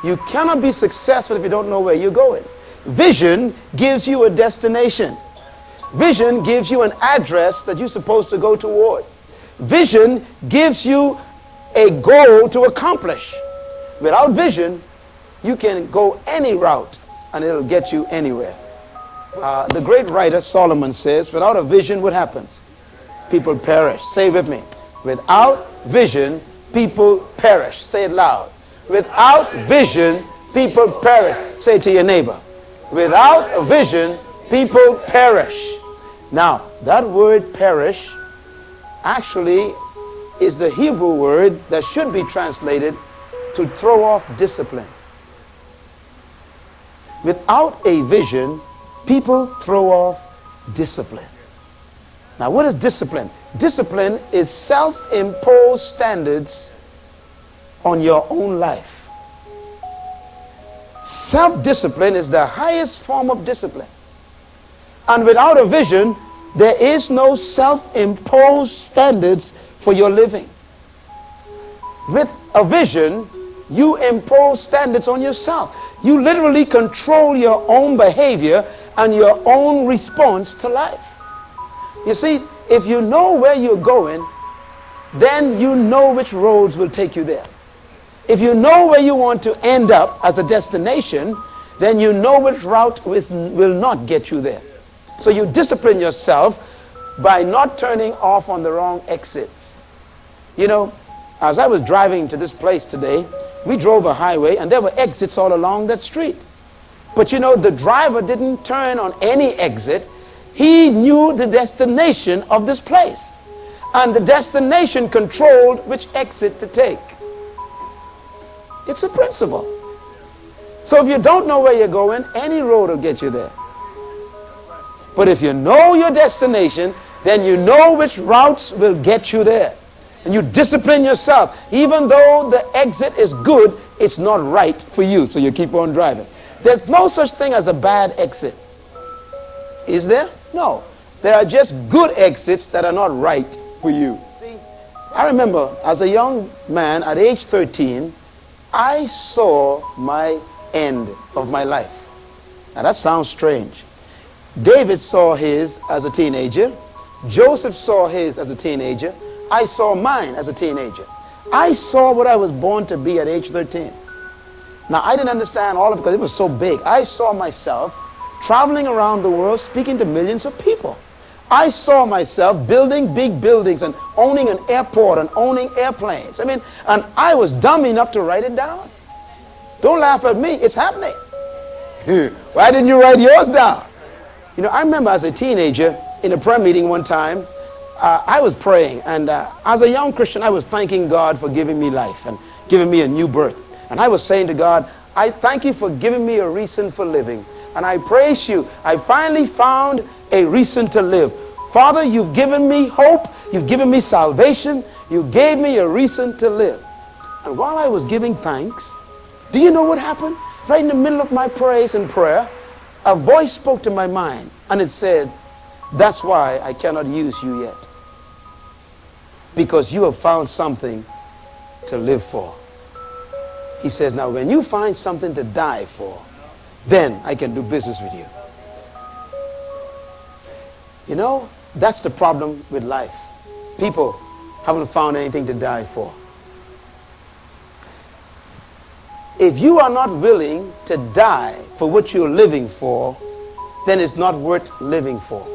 You cannot be successful if you don't know where you're going. Vision gives you a destination. Vision gives you an address that you're supposed to go toward. Vision gives you a goal to accomplish. Without vision, you can go any route and it'll get you anywhere. The great writer Solomon says, without a vision, what happens? People perish. Say it with me. Without vision, people perish. Say it loud. Without vision, people perish. Say it to your neighbor. Without a vision, people perish. Now, that word perish actually is the Hebrew word that should be translated to throw off discipline. Without a vision, people throw off discipline. Now, what is discipline? Discipline is self-imposed standards on your own life. Self-discipline is the highest form of discipline. And without a vision, there is no self-imposed standards for your living. With a vision, you impose standards on yourself. You literally control your own behavior and your own response to life. You see, if you know where you're going, then you know which roads will take you there. If you know where you want to end up as a destination, then you know which route will not get you there. So you discipline yourself by not turning off on the wrong exits. You know, as I was driving to this place today, we drove a highway and there were exits all along that street. But you know, the driver didn't turn on any exit. He knew the destination of this place. And the destination controlled which exit to take. It's a principle. So if you don't know where you're going, any road will get you there. But if you know your destination, then you know which routes will get you there. And you discipline yourself. Even though the exit is good, it's not right for you. So you keep on driving. There's no such thing as a bad exit. Is there? No. There are just good exits that are not right for you. See, I remember as a young man at age 13, I saw my end of my life. Now that sounds strange. David saw his as a teenager. Joseph saw his as a teenager. I saw mine as a teenager. I saw what I was born to be at age 13. Now, I didn't understand all of it because it was so big. I saw myself traveling around the world speaking to millions of people. I saw myself building big buildings and owning an airport and owning airplanes. I mean, and I was dumb enough to write it down. Don't laugh at me. It's happening. Why didn't you write yours down? You know, I remember as a teenager in a prayer meeting one time, I was praying, and as a young Christian, I was thanking God for giving me life and giving me a new birth. And I was saying to God, I thank you for giving me a reason for living. And I praise you. I finally found a reason to live. Father, you've given me hope. You've given me salvation. You gave me a reason to live. And while I was giving thanks, do you know what happened? Right in the middle of my praise and prayer, a voice spoke to my mind, and it said, that's why I cannot use you yet. Because you have found something to live for. He says, now when you find something to die for, then I can do business with you. You know, that's the problem with life. People haven't found anything to die for. If you are not willing to die for what you're living for, then it's not worth living for.